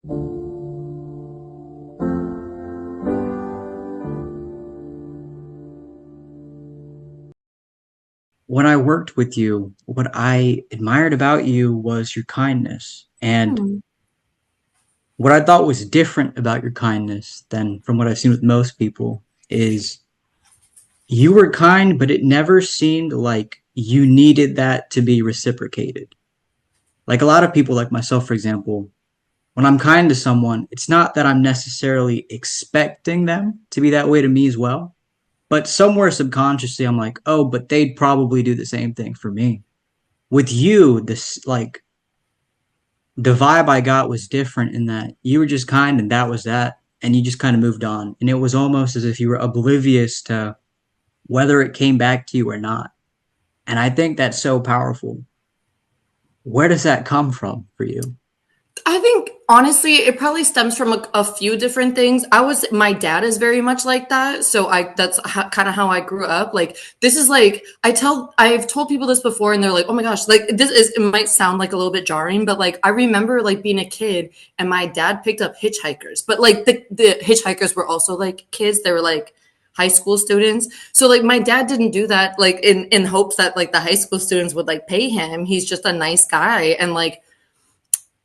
When I worked with you, what I admired about you was your kindness. And Hmm. what I thought was different about your kindness than from what I've seen with most people is you were kind, but it never seemed like you needed that to be reciprocated. Like a lot of people, like myself, for example, when I'm kind to someone, it's not that I'm necessarily expecting them to be that way to me as well. But somewhere subconsciously, I'm like, oh, but they'd probably do the same thing for me. With you, this like the vibe I got was different in that you were just kind and that was that. And you just kind of moved on. And it was almost as if you were oblivious to whether it came back to you or not. And I think that's so powerful. Where does that come from for you? I think honestly, it probably stems from a few different things. My dad is very much like that. So that's kind of how I grew up. Like, this is like, I've told people this before and they're like, oh my gosh, like it might sound like a little bit jarring, but like, I remember like being a kid and my dad picked up hitchhikers, but like the hitchhikers were also like kids. They were like high school students. So like my dad didn't do that like in hopes that like the high school students would like pay him. He's just a nice guy. And like,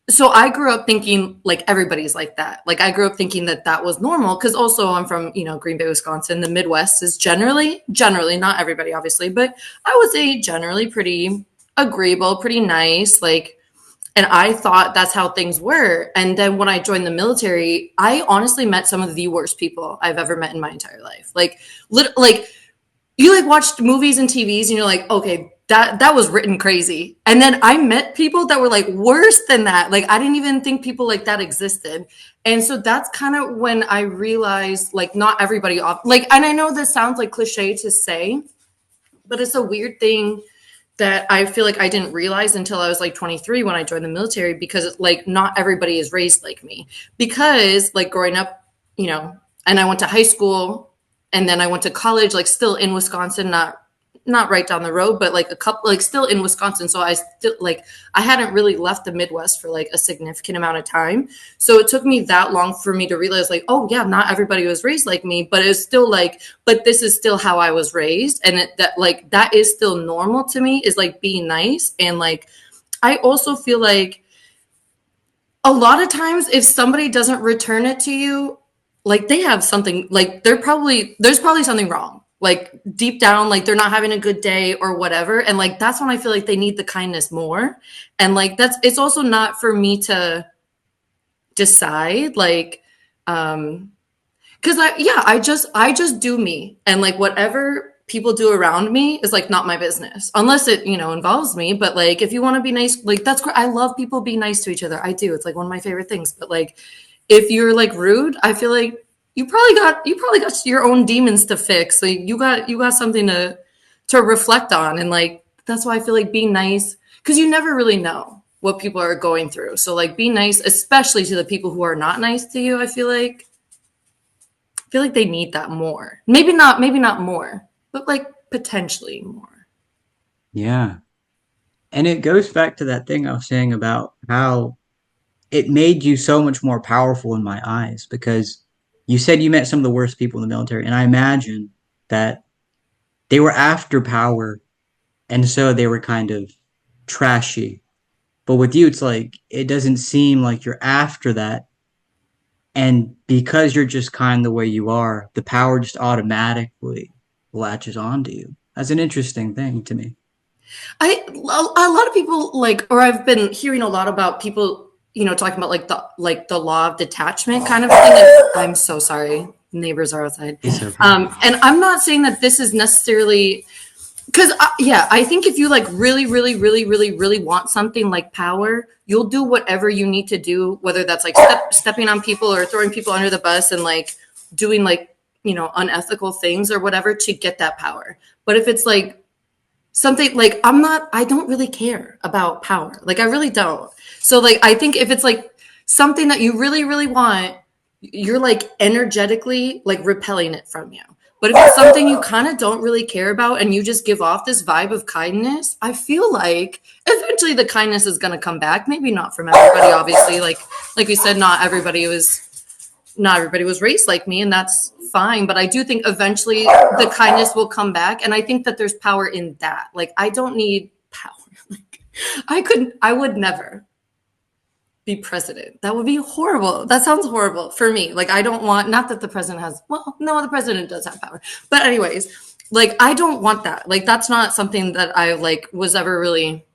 so I grew up thinking like everybody's like that. Like I grew up thinking that that was normal because also I'm from, Green Bay, Wisconsin. The Midwest is generally not everybody obviously, but I would say generally pretty agreeable, pretty nice. Like, and I thought that's how things were. And then when I joined the military, I honestly met some of the worst people I've ever met in my entire life. Like you like watched movies and TVs and you're like, okay, that was written crazy. And then I met people that were like worse than that. Like I didn't even think people like that existed. And so that's kind of when I realized like not everybody off like, and I know this sounds like cliche to say, but it's a weird thing that I feel like I didn't realize until I was like 23 when I joined the military because like not everybody is raised like me. Because like growing up, and I went to high school and then I went to college, like still in Wisconsin, not right down the road, but like a couple, like still in Wisconsin. So I still like I hadn't really left the Midwest for like a significant amount of time. So it took me that long for me to realize like, oh yeah, not everybody was raised like me, but it's still like, but this is still how I was raised, and that is still normal to me is like being nice, and like I also feel like a lot of times if somebody doesn't return it to you, like they have something like there's probably something wrong, like deep down, like they're not having a good day or whatever, and like that's when I feel like they need the kindness more. And like that's it's also not for me to decide like because I just do me, and like whatever people do around me is like not my business unless it involves me. But like if you want to be nice, like that's great. I love people being nice to each other. I do. It's like one of my favorite things. But like if you're like rude, I feel like you probably got your own demons to fix. Like you got something to reflect on, and like that's why I feel like being nice, because you never really know what people are going through. So like be nice, especially to the people who are not nice to you. I feel like they need that more. Maybe not more, but like potentially more. Yeah. And it goes back to that thing I was saying about how it made you so much more powerful in my eyes because you said you met some of the worst people in the military. And I imagine that they were after power. And so they were kind of trashy. But with you, it's like, it doesn't seem like you're after that. And because you're just kind the way you are, the power just automatically latches onto you. That's an interesting thing to me. A lot of people like, or I've been hearing a lot about people, talking about like the law of detachment kind of thing. And I'm so sorry, neighbors are outside. It's okay. And I'm not saying that this is necessarily because yeah, I think if you like really really really really really want something like power, you'll do whatever you need to do, whether that's like stepping on people or throwing people under the bus and like doing like unethical things or whatever to get that power. But if it's like something like I don't really care about power, like I really don't. So like I think if it's like something that you really really want, you're like energetically like repelling it from you. But if it's something you kind of don't really care about and you just give off this vibe of kindness, I feel like eventually the kindness is going to come back. Maybe not from everybody, obviously. Like we said, not everybody was raised like me, and that's fine. But I do think eventually the kindness will come back, and I think that there's power in that. Like I don't need power. Like I would never be president. That would be horrible. That sounds horrible for me. Like I don't want, not that the president has, well, no, the president does have power. But anyways, like I don't want that. Like that's not something that I like was ever really,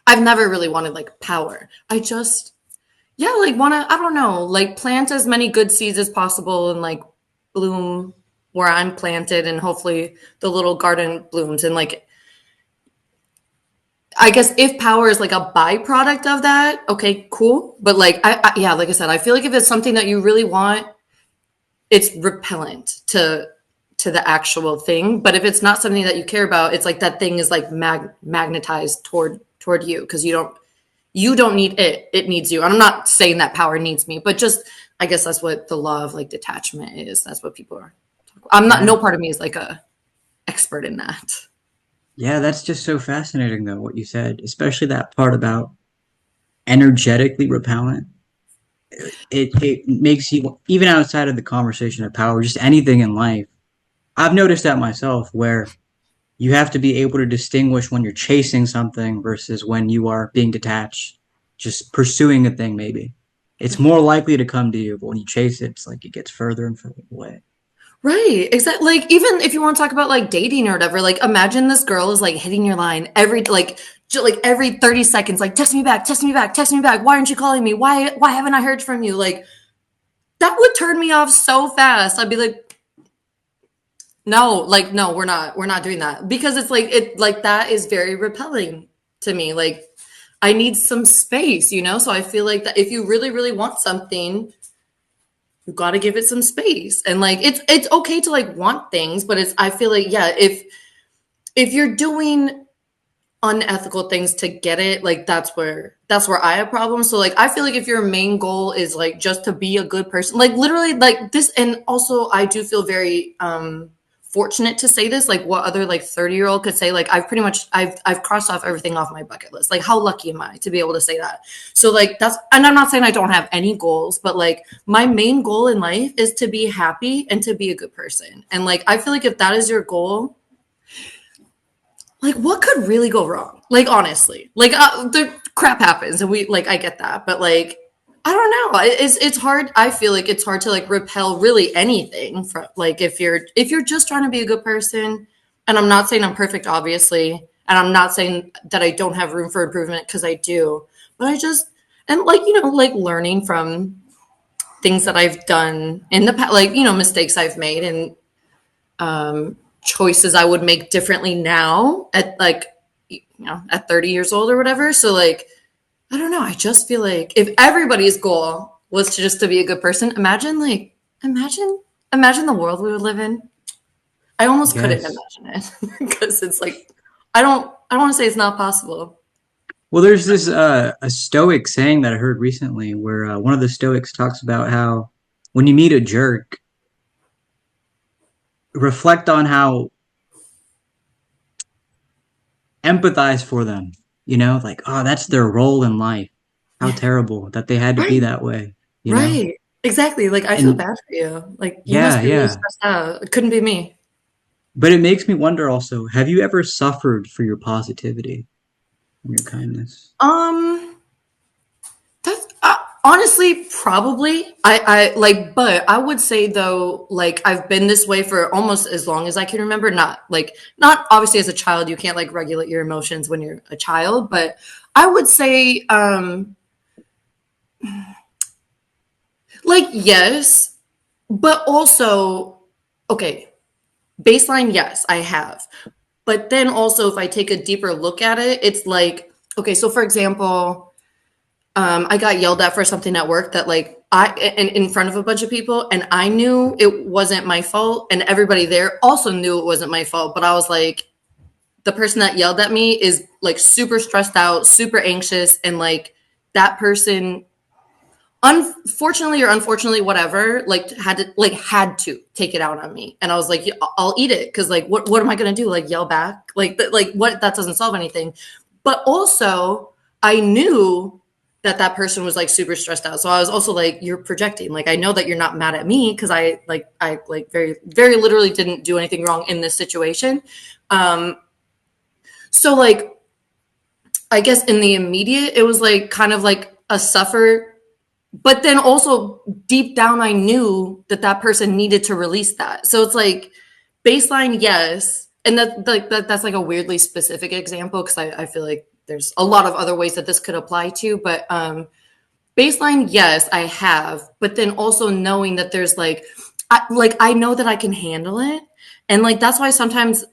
I've never really wanted like power. I just, yeah, like want to, I don't know, like plant as many good seeds as possible and like bloom where I'm planted, and hopefully the little garden blooms. And like I guess if power is like a byproduct of that, okay, cool. But like, yeah, like I said, I feel like if it's something that you really want, it's repellent to the actual thing. But if it's not something that you care about, it's like that thing is like magnetized toward you because you don't need it; it needs you. And I'm not saying that power needs me, but just I guess that's what the law of like detachment is. That's what people are. I'm not. Yeah. No part of me is like a expert in that. Yeah, that's just so fascinating though, what you said, especially that part about energetically repellent. It makes you, even outside of the conversation of power, just anything in life. I've noticed that myself where you have to be able to distinguish when you're chasing something versus when you are being detached, just pursuing a thing maybe. It's more likely to come to you, but when you chase it, it's like it gets further and further away. Right. Exactly. Like even if you want to talk about like dating or whatever, like imagine this girl is like hitting your line every like every 30 seconds, like text me back, text me back, text me back. Why aren't you calling me? Why haven't I heard from you? Like that would turn me off so fast. I'd be like, no, like no, we're not doing that. Because it's like it like that is very repelling to me. Like I need some space, you know? So I feel like that if you really, really want something, you got to give it some space. And like it's okay to like want things, but it's I feel like yeah, if you're doing unethical things to get it, like that's where I have problems. So like I feel like if your main goal is like just to be a good person, like literally like this. And also I do feel very fortunate to say this, like what other like 30-year-old could say, like I've crossed off everything off my bucket list. Like how lucky am I to be able to say that? So like that's, and I'm not saying I don't have any goals, but like my main goal in life is to be happy and to be a good person. And like I feel like if that is your goal, like what could really go wrong? Like honestly, like the crap happens, and we like I get that, but like I don't know. It's hard. I feel like it's hard to like repel really anything from like if you're just trying to be a good person. And I'm not saying I'm perfect, obviously, and I'm not saying that I don't have room for improvement because I do. But I just and like like learning from things that I've done in the past, like mistakes I've made, and choices I would make differently now at like at 30 years old or whatever. So like I don't know. I just feel like if everybody's goal was to just to be a good person, imagine the world we would live in. I almost couldn't Yes. imagine it because it's like I don't want to say it's not possible. Well, there's this a Stoic saying that I heard recently where one of the Stoics talks about how when you meet a jerk, reflect on how empathize for them. You know, like, oh, that's their role in life. How Yeah. terrible that they had to be Right. that way, you know? Right. Exactly. Like I feel And bad for you. Like you yeah, must be really yeah. stressed out. It couldn't be me. But it makes me wonder also, have you ever suffered for your positivity and your kindness? Um That's honestly probably I like, but I would say though, like I've been this way for almost as long as I can remember. Not obviously as a child, you can't like regulate your emotions when you're a child, but I would say like yes, but also okay, baseline yes, I have. But then also if I take a deeper look at it, it's like okay, so for example, I got yelled at for something at work that like in front of a bunch of people, and I knew it wasn't my fault, and everybody there also knew it wasn't my fault. But I was like, the person that yelled at me is like super stressed out, super anxious, and like that person unfortunately or unfortunately, whatever, like had to take it out on me. And I was like, "Yeah, I'll eat it." Cause like, what am I going to do? Like yell back? Like what, that doesn't solve anything. But also I knew that that person was like super stressed out. So I was also like, you're projecting. Like, I know that you're not mad at me. Cause I very, very literally didn't do anything wrong in this situation. Um, so like, I guess in the immediate, it was like kind of like a suffer, but then also deep down I knew that that person needed to release that. So it's like baseline, yes. And that's like a weirdly specific example because I feel like there's a lot of other ways that this could apply to, but baseline, yes, I have, but then also knowing that there's I know that I can handle it. And like that's why sometimes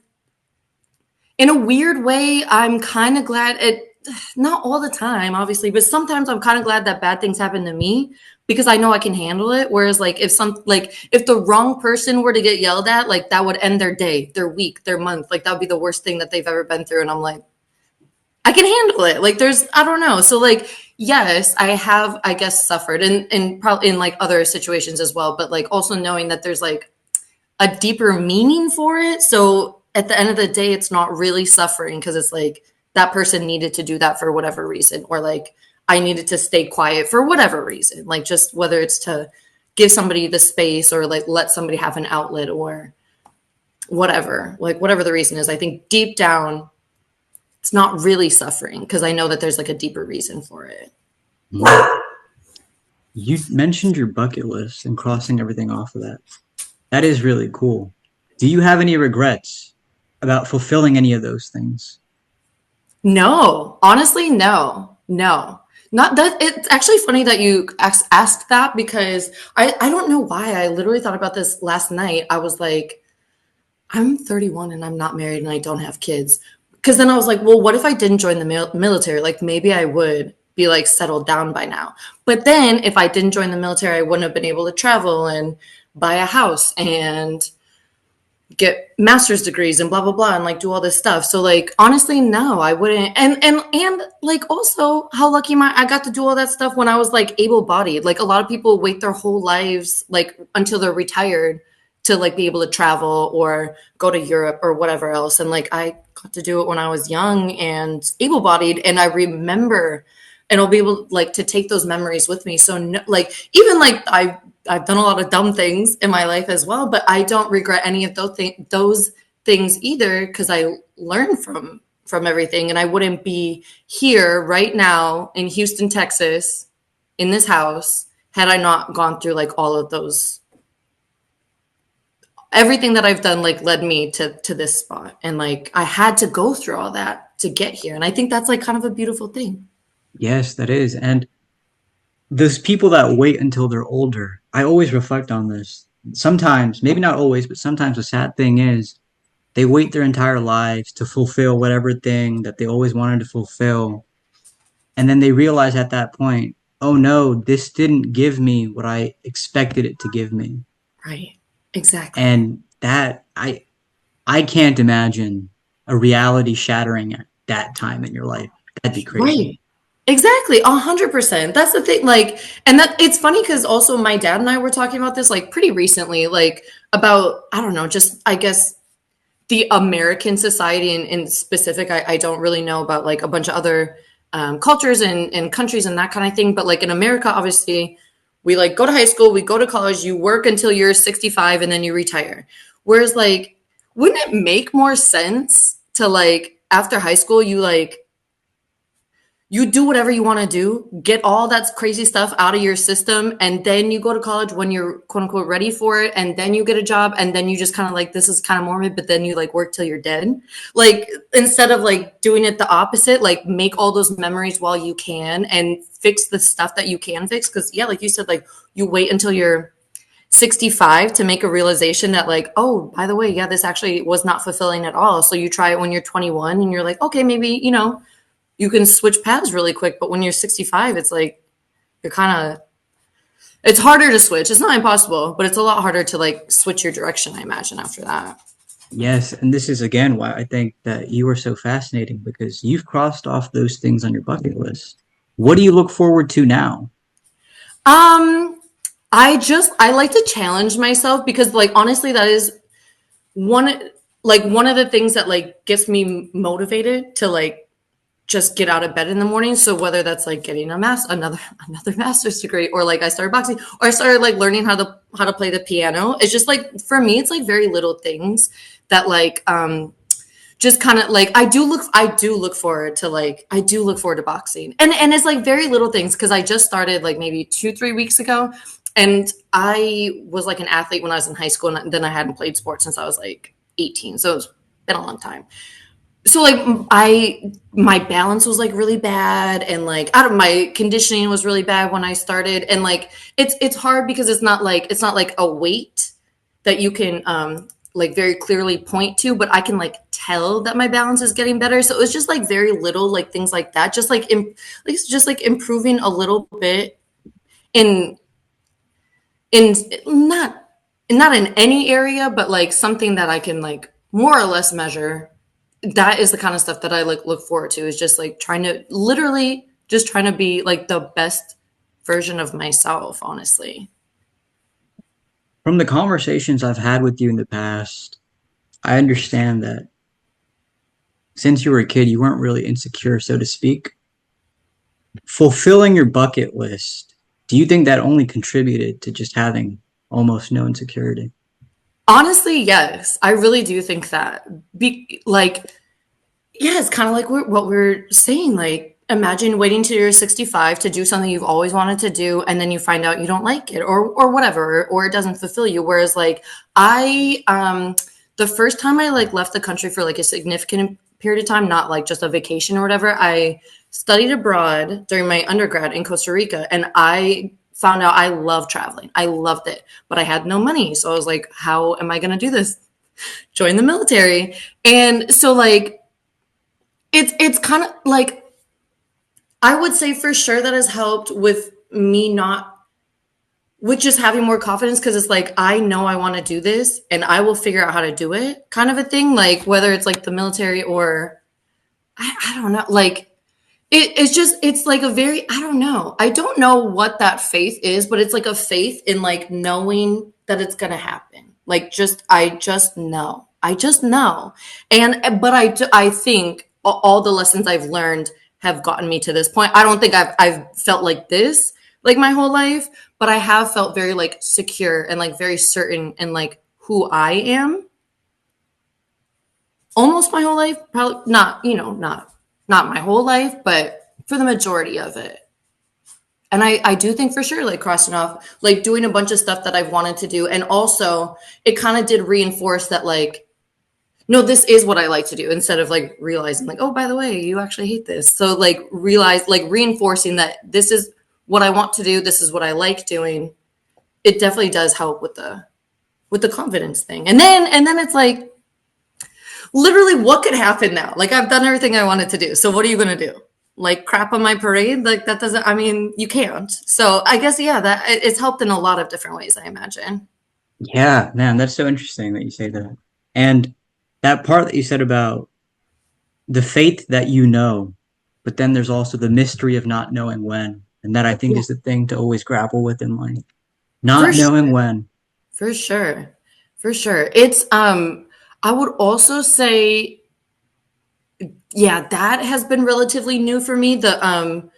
in a weird way, I'm kind of glad it, not all the time, obviously, but sometimes I'm kind of glad that bad things happen to me because I know I can handle it. Whereas, like, if the wrong person were to get yelled at, like, that would end their day, their week, their month. Like, that would be the worst thing that they've ever been through. And I'm like, I can handle it. Like, I don't know. So, like, yes, I have, I guess, suffered and probably in like other situations as well. But like, also knowing that there's like a deeper meaning for it. So at the end of the day, it's not really suffering because it's like that person needed to do that for whatever reason, or like I needed to stay quiet for whatever reason, like just whether it's to give somebody the space or like let somebody have an outlet or whatever, like whatever the reason is. I think deep down, it's not really suffering because I know that there's like a deeper reason for it. Mm. You mentioned your bucket list and crossing everything off of that. That is really cool. Do you have any regrets about fulfilling any of those things? No, honestly, no, no. Not that. It's actually funny that you asked that because I don't know why. I literally thought about this last night. I was like, I'm 31 and I'm not married and I don't have kids. Because then I was like, well, what if I didn't join the military? Like maybe I would be like settled down by now. But then if I didn't join the military, I wouldn't have been able to travel and buy a house and get master's degrees and blah blah blah and like do all this stuff. So like honestly, no, I wouldn't. And like also how lucky I got to do all that stuff when I was like able bodied. Like a lot of people wait their whole lives like until they're retired to like be able to travel or go to Europe or whatever else. And like I got to do it when I was young and able bodied and I remember and I'll be able like to take those memories with me. So no, like even like I've done a lot of dumb things in my life as well, but I don't regret any of those things either because I learned from everything, and I wouldn't be here right now in Houston, Texas, in this house had I not gone through like all of those. Everything that I've done like led me to this spot, and like I had to go through all that to get here, and I think that's like kind of a beautiful thing. Yes, that is. And those people that wait until they're older, I always reflect on this. Sometimes, maybe not always, but sometimes the sad thing is they wait their entire lives to fulfill whatever thing that they always wanted to fulfill. And then they realize at that point, oh no, this didn't give me what I expected it to give me. Right. Exactly. And I can't imagine a reality shattering at that time in your life. That'd be crazy. Right. Exactly. 100%. That's the thing. Like, and that it's funny because also my dad and I were talking about this like pretty recently, like about, I don't know, just I guess the American society in specific. I don't really know about like a bunch of other cultures and countries and that kind of thing. But like in America, obviously, we like go to high school, we go to college, you work until you're 65 and then you retire. Whereas like, wouldn't it make more sense to like after high school, you do whatever you want to do, get all that crazy stuff out of your system, and then you go to college when you're quote unquote ready for it, and then you get a job, and then you just kind of like this is kind of morbid, but then you like work till you're dead. Like instead of like doing it the opposite, like make all those memories while you can and fix the stuff that you can fix. Cause yeah, like you said, like you wait until you're 65 to make a realization that like, oh, by the way, yeah, this actually was not fulfilling at all. So you try it when you're 21 and you're like, okay, maybe, you can switch paths really quick. But when you're 65, it's like you're kind of it's harder to switch. It's not impossible, but it's a lot harder to like switch your direction, I imagine, after that. Yes, and this is again why I think that you are so fascinating because you've crossed off those things on your bucket list. What do you look forward to now? Um, I like to challenge myself because like honestly that is one one of the things that like gets me motivated to like just get out of bed in the morning. So whether that's like getting another master's degree, or like I started boxing, or I started like learning how to play the piano. It's just like for me, it's like very little things that like just kind of like I do look forward to boxing. And it's like very little things because I just started like maybe 2, 3 weeks ago. And I was like an athlete when I was in high school, and then I hadn't played sports since I was like 18. So it's been a long time. So like my balance was like really bad, and like out of my conditioning was really bad when I started. And like it's hard because it's not like a weight that you can like very clearly point to, but I can like tell that my balance is getting better. So it was just like very little like things like that, just like just like improving a little bit in in not in any area, but like something that I can like more or less measure. That is the kind of stuff that I like look forward to, is just like trying to literally just trying to be like the best version of myself, honestly. From the conversations I've had with you in the past, I understand that since you were a kid, you weren't really insecure, so to speak. Fulfilling your bucket list, do you think that only contributed to just having almost no insecurity? Honestly, yes. I really do think that. Like yeah, it's kind of like what we're saying. Like, imagine waiting till you're 65 to do something you've always wanted to do, and then you find out you don't like it, or whatever, or it doesn't fulfill you. Whereas, like, the first time I like left the country for like a significant period of time, not like just a vacation or whatever, I studied abroad during my undergrad in Costa Rica, and I found out I love traveling. I loved it, but I had no money, so I was like, how am I going to do this? Join the military. And so like it's kind of like I would say for sure that has helped with me not with just having more confidence, because it's like I know I want to do this and I will figure out how to do it, kind of a thing. Like whether it's like the military or I don't know, like it's just it's like a very I don't know what that faith is, but it's like a faith in like knowing that it's gonna happen. Like I just know. And but I think all the lessons I've learned have gotten me to this point. I don't think I've felt like this like my whole life, but I have felt very like secure and like very certain in like who I am almost my whole life. Probably not, not my whole life, but for the majority of it. And I do think for sure, like crossing off, like doing a bunch of stuff that I've wanted to do. And also, it kind of did reinforce that, like, no, this is what I like to do, instead of like realizing, like, oh, by the way, you actually hate this. So, like, reinforcing that this is what I want to do, this is what I like doing. It definitely does help with the confidence thing. And then it's like, literally what could happen now? Like I've done everything I wanted to do. So what are you going to do? Like crap on my parade? Like that doesn't, I mean, you can't. So I guess, yeah, that it's helped in a lot of different ways, I imagine. Yeah, man, that's so interesting that you say that. And that part that you said about the faith that you know, but then there's also the mystery of not knowing when. And that I think Yeah, is the thing to always grapple with in life. for Not knowing sure. when. For sure. For sure. I would also say, yeah, that has been relatively new for me. The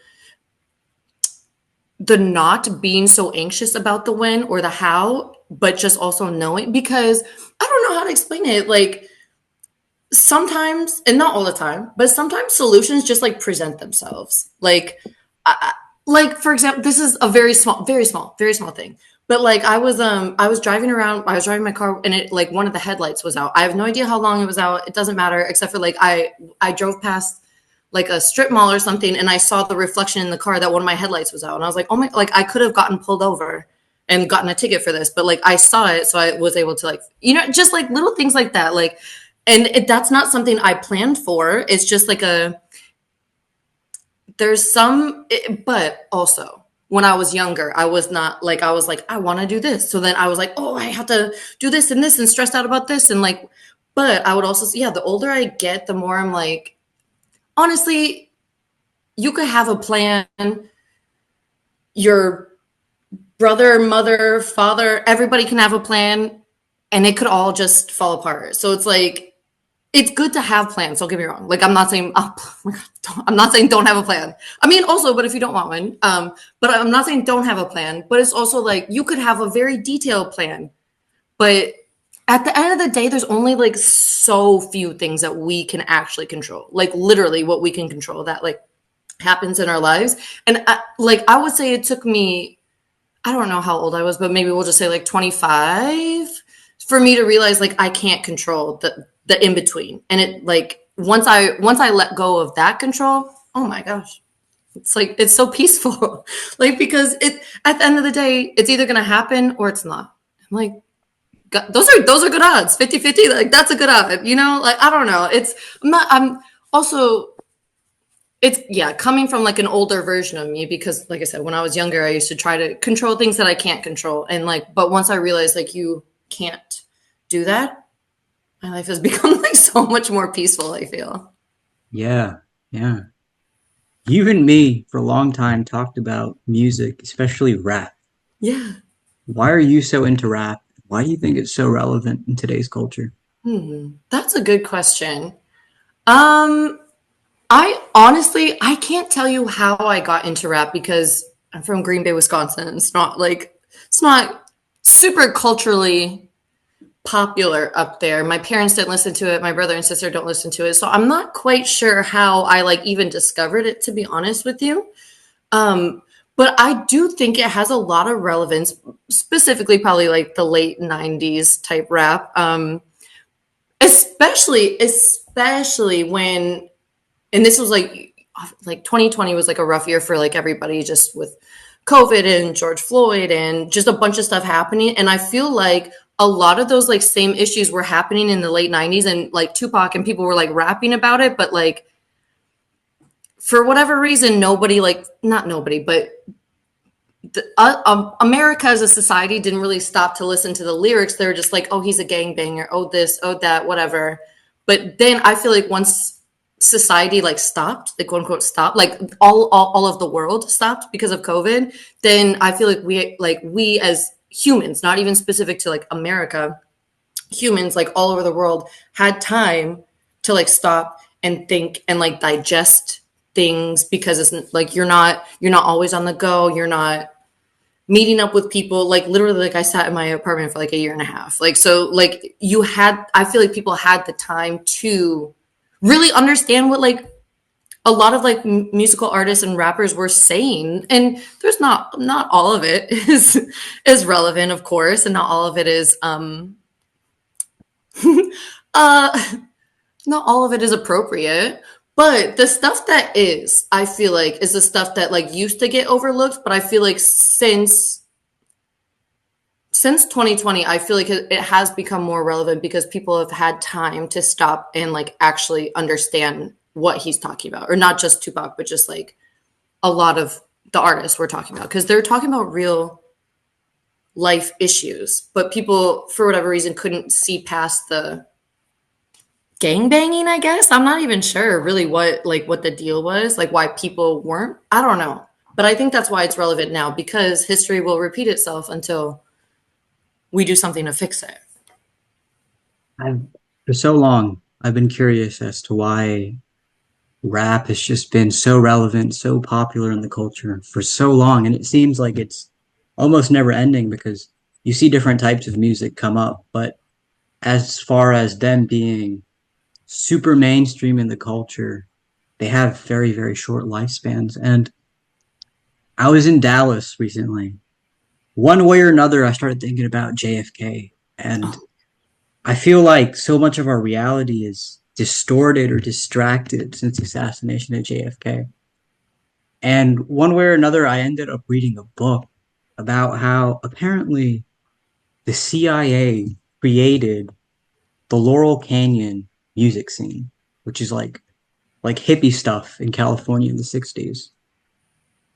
not being so anxious about the when or the how, but just also knowing, because I don't know how to explain it. Like sometimes, and not all the time, but sometimes solutions just like present themselves. Like for example, this is a very small thing. But like I was driving around, I was driving my car, and it like one of the headlights was out. I have no idea how long it was out. It doesn't matter, except for like I drove past like a strip mall or something, and I saw the reflection in the car that one of my headlights was out, and I was like, oh my, like I could have gotten pulled over and gotten a ticket for this, but like I saw it, so I was able to like just like little things like that, like, and that's not something I planned for. It's just like but also when I was younger, I was not like, I was like, I want to do this. So then I was like, oh, I have to do this and this and stressed out about this. And like, but I would also, yeah, the older I get, the more I'm like, honestly, you could have a plan your brother, mother, father, everybody can have a plan and it could all just fall apart. So it's like it's good to have plans. Don't get me wrong. Like I'm not saying oh, my God, I'm not saying don't have a plan. I mean also, but if you don't want one, but I'm not saying don't have a plan. But it's also like you could have a very detailed plan, but at the end of the day, there's only like so few things that we can actually control. Like literally, what we can control that like happens in our lives. And I would say it took me I don't know how old I was, but maybe we'll just say like 25 for me to realize like I can't control the in between. And it like once I let go of that control, oh my gosh. It's like it's so peaceful. Like because it at the end of the day, it's either gonna happen or it's not. I'm like those are good odds. 50-50, like that's a good odd. You know, like I don't know. I'm also it's yeah, coming from like an older version of me because like I said, when I was younger, I used to try to control things that I can't control. And like, but once I realized like you can't do that, my life has become like so much more peaceful, I feel. Yeah, yeah. You and me for a long time talked about music, especially rap. Yeah. Why are you so into rap? Why do you think it's so relevant in today's culture? That's a good question. Um, I honestly I can't tell you how I got into rap because I'm from Green Bay, Wisconsin. It's not super culturally popular up there. My parents didn't listen to it. My brother and sister don't listen to it. So I'm not quite sure how I like even discovered it, to be honest with you. Um, but I do think it has a lot of relevance, specifically probably like the late 90s type rap. Especially when and this was like 2020 was like a rough year for like everybody just with COVID and George Floyd and just a bunch of stuff happening. And I feel like a lot of those like same issues were happening in the late 90s and like Tupac and people were like rapping about it, but like for whatever reason, nobody like not nobody, but America as a society didn't really stop to listen to the lyrics. They were just like, oh, he's a gangbanger, oh this, oh that, whatever. But then I feel like once society like stopped, like quote unquote stopped, like all of the world stopped because of COVID, then I feel like we as humans, not even specific to like America, humans like all over the world had time to like stop and think and like digest things because it's like you're not always on the go, you're not meeting up with people like literally like I sat in my apartment for like a year and a half like so like you had I feel like people had the time to really understand what like a lot of like musical artists and rappers were saying and there's not all of it is relevant of course and not all of it is uh not all of it is appropriate but the stuff that is I feel like is the stuff that like used to get overlooked but I feel like since 2020 I feel like it has become more relevant because people have had time to stop and like actually understand what he's talking about or not just Tupac but just like a lot of the artists we're talking about because they're talking about real life issues but people for whatever reason couldn't see past the gang banging I guess I'm not even sure really what the deal was like why people weren't I don't know but I think that's why it's relevant now because history will repeat itself until we do something to fix it. I've for so long I've been curious as to why rap has just been so relevant, so popular in the culture for so long, and it seems like it's almost never ending because you see different types of music come up, but as far as them being super mainstream in the culture, they have very, very short lifespans. And I was in Dallas recently. One way or another, I started thinking about JFK, and Oh, I feel like so much of our reality is distorted or distracted since the assassination of JFK. And one way or another, I ended up reading a book about how apparently the CIA created the Laurel Canyon music scene, which is like hippie stuff in California in the 60s.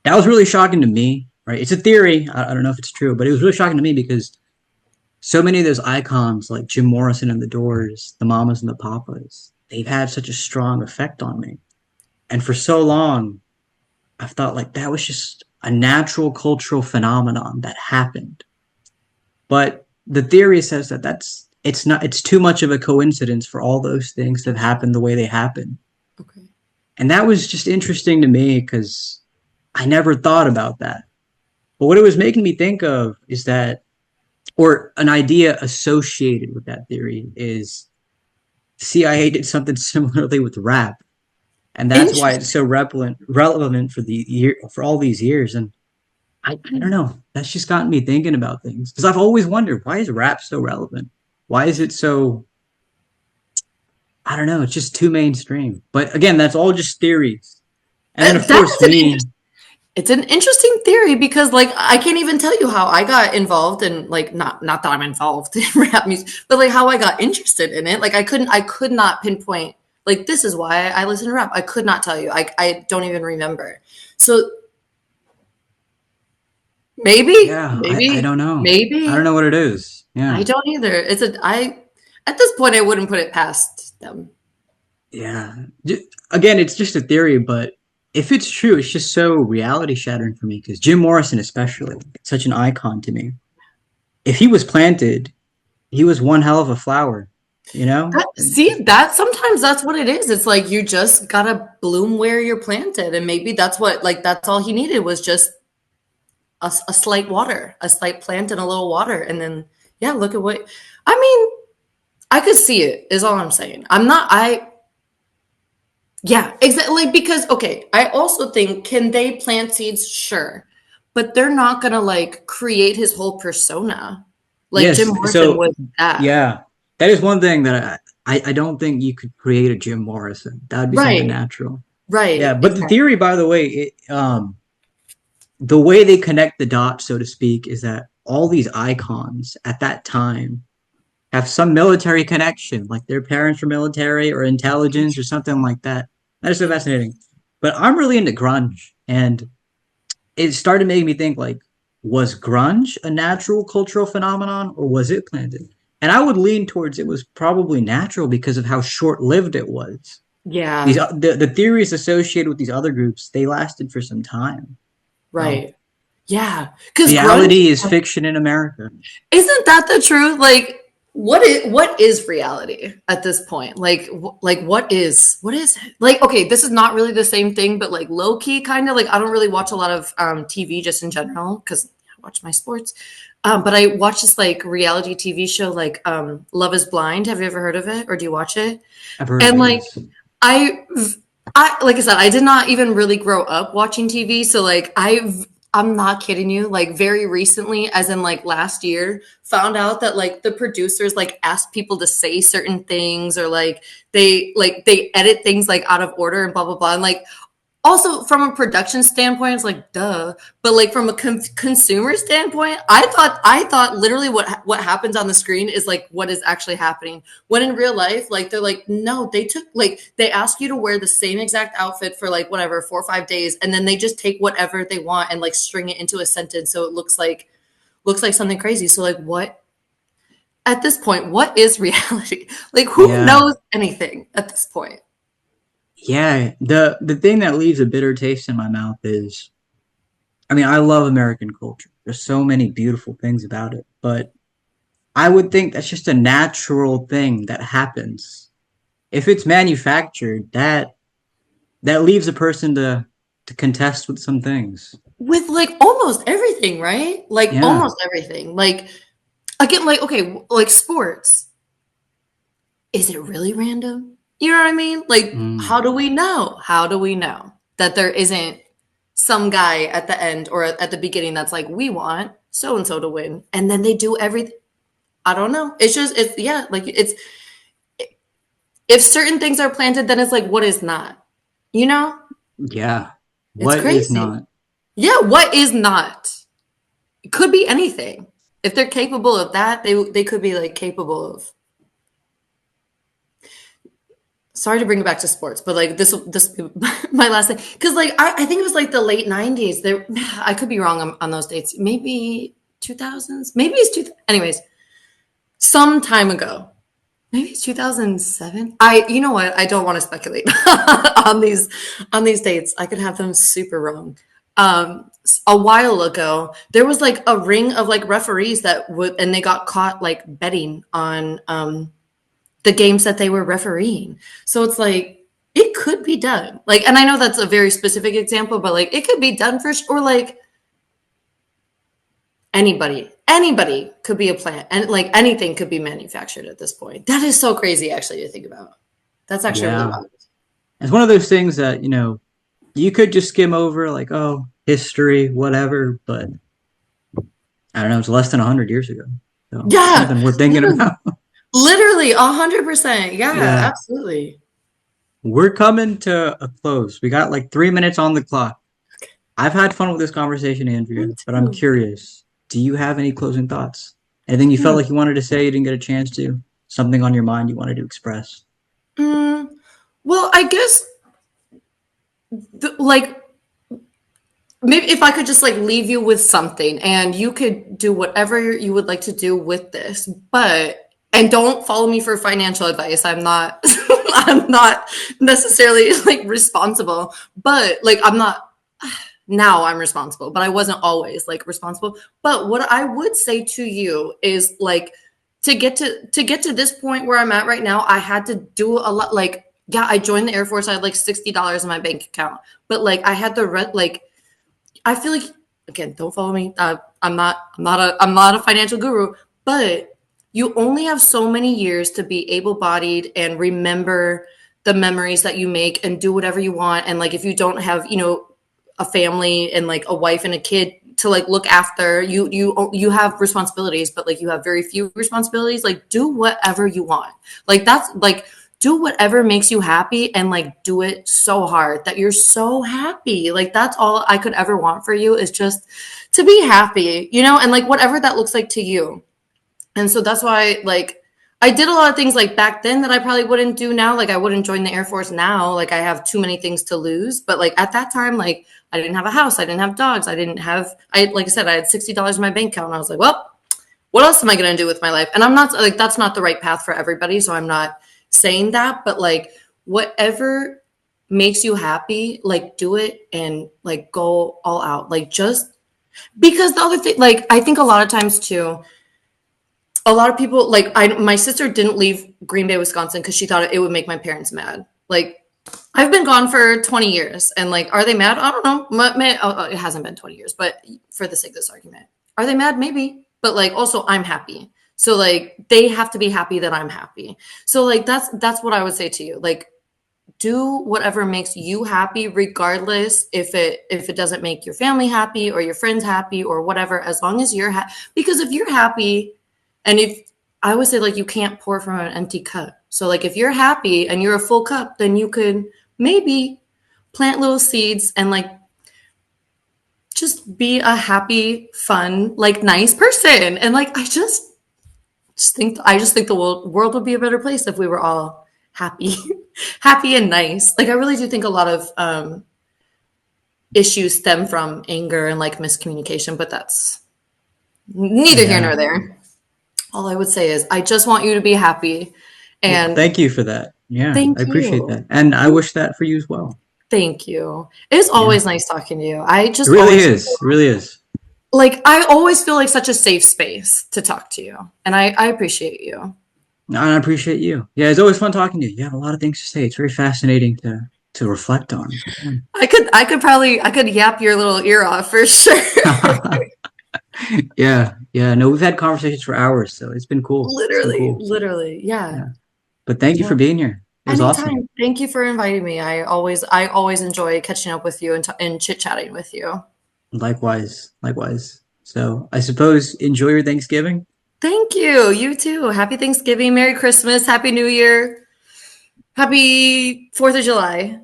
That was really shocking to me, right? It's a theory. I don't know if it's true, but it was really shocking to me because so many of those icons like Jim Morrison and the Doors, the Mamas and the Papas, they've had such a strong effect on me. And for so long, I've thought like that was just a natural cultural phenomenon that happened. But the theory says that it's too much of a coincidence for all those things to have happened the way they happened. Okay. And that was just interesting to me because I never thought about that. But what it was making me think of is that, or an idea associated with that theory is CIA did something similarly with rap, and that's why it's Interesting. so relevant for the year for all these years. And I don't know, that's just gotten me thinking about things because I've always wondered why is rap so relevant? Why is it so? I don't know. It's just too mainstream. But again, that's all just theories. And then of That course is an me. interesting. It's an interesting theory because like I can't even tell you how I got involved in like not that I'm involved in rap music, but like how I got interested in it. Like I could not pinpoint like this is why I listen to rap. I could not tell you. I don't even remember. So maybe, Yeah, I maybe, don't know. I don't maybe know what it is. I Yeah. don't either. It's a I at this point I wouldn't put it past them. Yeah. Again, it's just a theory, but if it's true, it's just so reality shattering for me because Jim Morrison, especially, such an icon to me. If he was planted, he was one hell of a flower, you know? See, that sometimes that's what it is. It's like you just gotta bloom where you're planted, and maybe that's what like that's all he needed was just a slight water, a slight plant and a little water, and then yeah, look at what I mean. I could see it. Is all I'm saying. I'm not. I Yeah, exactly. Because okay, I also think can they plant seeds? Sure, but they're not gonna like create his whole persona. Like Jim Yes. Morrison So, was that. yeah, that is one thing that I don't think you could create a Jim Morrison. That would be something Right. natural. Yeah. Right. But the Exactly. theory, by the way, the way they connect the dots, so to speak, is that all these icons at that time have some military connection, like their parents were military or intelligence or something like that. That is so fascinating. But I'm really into grunge, and it started making me think like, was grunge a natural cultural phenomenon or was it planted? And I would lean towards it was probably natural because of how short-lived it was. These Yeah. the theories associated with these other groups they lasted for some time. So Right. Yeah. Because grunge reality is fiction in America. isn't that the truth? Like, what is reality at this point? Like, like what is it? Like, okay, this is not really the same thing, but like low key, kind of like I don't really watch a lot of TV just in general because I watch my sports. But I watch this like reality TV show like Love Is Blind. Have you ever heard of it, or do you watch it? I've heard of And it, like yes. I I like I said, I did not even really grow up watching TV, so like I'm not kidding you, like very recently, as in like last year, found out that like the producers like asked people to say certain things or like they edit things like out of order and blah blah blah. And like also from a production standpoint it's like duh, but like from a consumer standpoint I thought literally what happens on the screen is like what is actually happening, when in real life like they're like no, they took like they ask you to wear the same exact outfit for like whatever 4 or 5 days, and then they just take whatever they want and like string it into a sentence so it looks like something crazy. So like what at this point what is reality? Like who Yeah. knows anything at this point? Yeah. The thing that leaves a bitter taste in my mouth is I mean, I love American culture. There's so many beautiful things about it, but I would think that's just a natural thing that happens. If it's manufactured, that leaves a person to contest with some things. With like almost everything, right? Like Yeah. almost everything. Like again, like okay, like sports. Is it really random? You know what I mean? Like, how Mm. do we know? How do we know that there isn't some guy at the end or at the beginning that's like, we want so and so to win, and then they do everything? I don't know. It's just it's yeah, like it's if certain things are planted, then it's like what is not. You know, Yeah. it's What is crazy. not? Yeah, what is not? It could be anything. If they're capable of that, they could be like capable of. Sorry to bring it back to sports, but like this my last thing because like I think it was like the late '90s. There, I could be wrong on those dates. Maybe 2000s. Maybe it's two. Anyways, some time ago. Maybe it's 2007. You know what? I don't want to speculate on these dates. I could have them super wrong. a while ago, there was like a ring of like referees that would, and they got caught like betting on the games that they were refereeing. So it's like it could be done. Like, and I know that's a very specific example, but like it could be done for sure. Or like anybody could be a plant, and like anything could be manufactured at this point. That is so crazy, actually, to think about. That's actually really Yeah. wild. It's one of those things that, you could just skim over like, oh, history, whatever, but I don't know, it's less than 100 years ago. So Yeah, something worth thinking literally, about. literally 100%. Yeah, Yeah. absolutely. We're coming to a close. We got like 3 minutes on the clock. I've had fun with this conversation, Andrea, Me but I'm too. curious. Do you have any closing thoughts? Anything you felt Hmm. like you wanted to say, you didn't get a chance to? Something on your mind you wanted to express? Mm, well, I guess like maybe if I could just like leave you with something and you could do whatever you would like to do with this, but and don't follow me for financial advice. I'm not I'm not necessarily like responsible, but like I'm not now I'm responsible, but I wasn't always like responsible. But what I would say to you is like to get to this point where I'm at right now, I had to do a lot like yeah, I joined the Air Force. I had like $60 in my bank account, but like I had to like I feel like again, don't follow me. I'm not a financial guru, but you only have so many years to be able-bodied and remember the memories that you make and do whatever you want. And like if you don't have, a family and like a wife and a kid to like look after, you have responsibilities, but like you have very few responsibilities. Like do whatever you want. Like that's like do whatever makes you happy and like do it so hard that you're so happy. Like that's all I could ever want for you is just to be happy, and like whatever that looks like to you. And so that's why like I did a lot of things like back then that I probably wouldn't do now. Like I wouldn't join the Air Force now. Like I have too many things to lose. But like at that time, like I didn't have a house, I didn't have dogs, I like I said, I had $60 in my bank account. And I was like, well, what else am I going to do with my life? And I'm not like, that's not the right path for everybody. So I'm not saying that, but like, whatever makes you happy, like, do it and like go all out. Like, just because the other thing, like, I think a lot of times too, a lot of people, like, my sister didn't leave Green Bay, Wisconsin because she thought it would make my parents mad. Like, I've been gone for 20 years and like, are they mad? I don't know. It hasn't been 20 years, but for the sake of this argument, are they mad? Maybe. But like, also I'm happy. So like, they have to be happy that I'm happy. So like, that's what I would say to you. Like, do whatever makes you happy, regardless if it doesn't make your family happy or your friends happy or whatever, as long as you're happy. Because if you're happy, and if I would say like you can't pour from an empty cup. So like if you're happy and you're a full cup, then you could maybe plant little seeds and like just be a happy, fun, like nice person. And like I just think the world would be a better place if we were all happy, happy and nice. Like I really do think a lot of issues stem from anger and like miscommunication, but that's neither here Yeah. nor there. All I would say is I just want you to be happy. Well, And thank you for that. Yeah, thank I appreciate you. that. And I wish that for you as well. Thank you. It's Yeah. always nice talking to you. I It just really always is. It really is. like I always feel like such a safe space to talk to you. And I appreciate you. And I appreciate you. Yeah, it's always fun talking to you. You have a lot of things to say. It's very fascinating to reflect on. I could yap your little ear off for sure. Yeah, yeah. No, we've had conversations for hours, so it's been cool. It's been Literally, cool. literally. Yeah. Yeah. But thank you for Well, being here. It was awesome. anytime. Thank you for inviting me. I always enjoy catching up with you and chit-chatting with you. Likewise, likewise. So I suppose enjoy your Thanksgiving. Thank you. You too. Happy Thanksgiving, Merry Christmas, Happy New Year, Happy 4th of July.